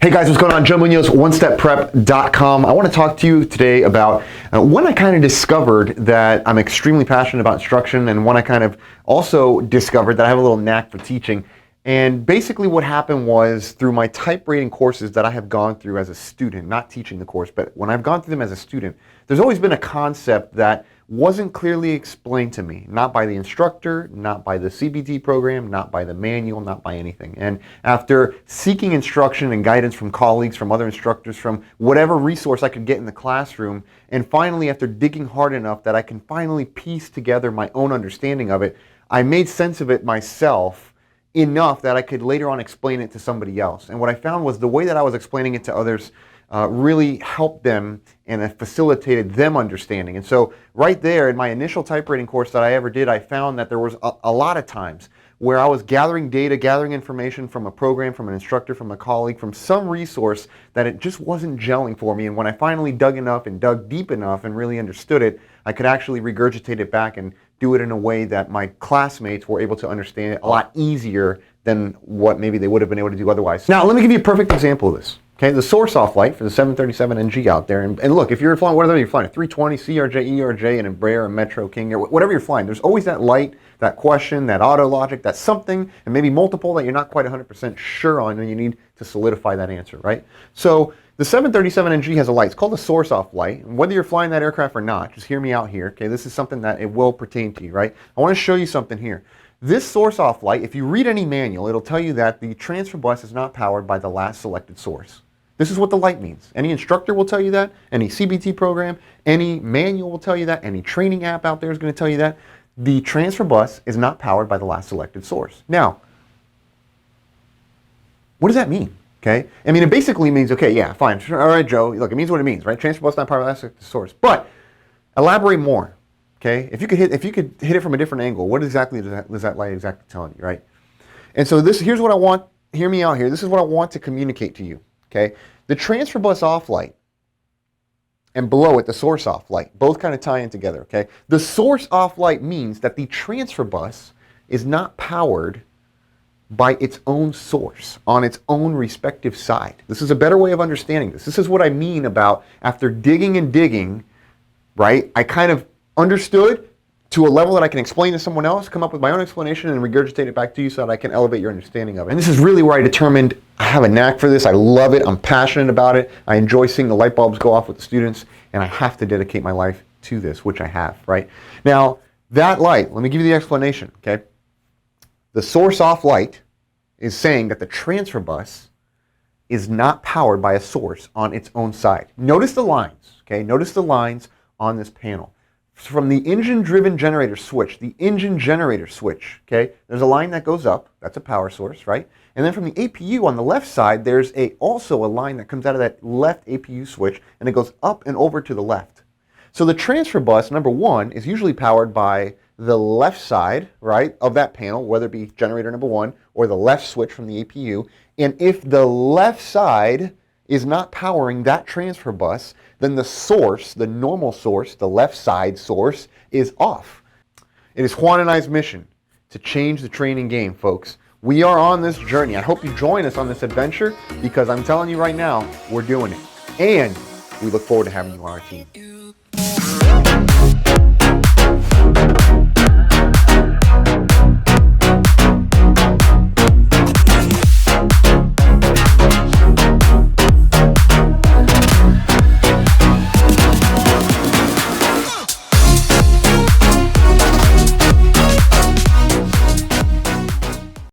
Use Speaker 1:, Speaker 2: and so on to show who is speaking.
Speaker 1: Hey guys, what's going on? Joe Munoz, OneStepPrep.com. I want to talk to you today about when I kind of discovered that I'm extremely passionate about instruction, and when I kind of also discovered that I have a little knack for teaching. And basically what happened was, through my type rating courses that I have gone through as a student, not teaching the course, but when I've gone through them as a student, there's always been a concept that wasn't clearly explained to me, not by the instructor, not by the CBT program, not by the manual, not by anything. And after seeking instruction and guidance from colleagues, from other instructors, from whatever resource I could get in the classroom, and finally after digging hard enough that I can finally piece together my own understanding of it, I made sense of it myself enough that I could later on explain it to somebody else. And what I found was the way that I was explaining it to others really helped them and it facilitated them understanding. And so right there in my initial type rating course that I ever did, I found that there was a lot of times where I was gathering data, gathering information from a program, from an instructor, from a colleague, from some resource that it just wasn't gelling for me. And when I finally dug enough and dug deep enough and really understood it, I could actually regurgitate it back and do it in a way that my classmates were able to understand it a lot easier than what maybe they would have been able to do otherwise. Now, let me give you a perfect example of this. Okay, the Source Off flight for the 737 NG out there, and look, if you're flying, whatever you're flying, a 320, CRJ, ERJ, an Embraer, a Metro, King Air, whatever you're flying, there's always that light, that question, that auto logic, that something, and maybe multiple that you're not quite 100% sure on, and you need to solidify that answer, right? So the 737 NG has a light. It's called the Source Off light. And whether you're flying that aircraft or not, just hear me out here. Okay, this is something that it will pertain to you, right? I want to show you something here. This Source Off light, if you read any manual, it'll tell you that the transfer bus is not powered by the last selected source. This is what the light means. Any instructor will tell you that, any CBT program, any manual will tell you that, any training app out there is going to tell you that. The transfer bus is not powered by the last selected source. Now, what does that mean? Okay, I mean, it basically means, okay, yeah, fine, all right, Joe, look, it means what it means, right? Transfer bus not powered by the last selected source. But elaborate more, okay? If you could hit it from a different angle, what exactly is that light exactly telling you, right? And so here's what I want, hear me out here, this is what I want to communicate to you. Okay, the transfer bus off light and below it the source off light both kind of tie in together. Okay, the source off light means that the transfer bus is not powered by its own source on its own respective side. This is a better way of understanding this. This is what I mean about after digging and digging, right? I kind of understood to a level that I can explain to someone else, come up with my own explanation and regurgitate it back to you so that I can elevate your understanding of it. And this is really where I determined I have a knack for this. I love it. I'm passionate about it. I enjoy seeing the light bulbs go off with the students, and I have to dedicate my life to this, which I have, right? Now, that light, let me give you the explanation, okay? The source off light is saying that the transfer bus is not powered by a source on its own side. Notice the lines, okay? Notice the lines on this panel. From the engine-driven generator switch, the engine generator switch, okay, there's a line that goes up, that's a power source, right? And then from the APU on the left side, there's also a line that comes out of that left APU switch, and it goes up and over to the left. So the transfer bus, number one, is usually powered by the left side, right, of that panel, whether it be generator number one or the left switch from the APU. And if the left side is not powering that transfer bus, then the source, the normal source, the left side source, is off. It is Juan and I's mission to change the training game, folks. We are on this journey. I hope you join us on this adventure because I'm telling you right now, we're doing it. And we look forward to having you on our team.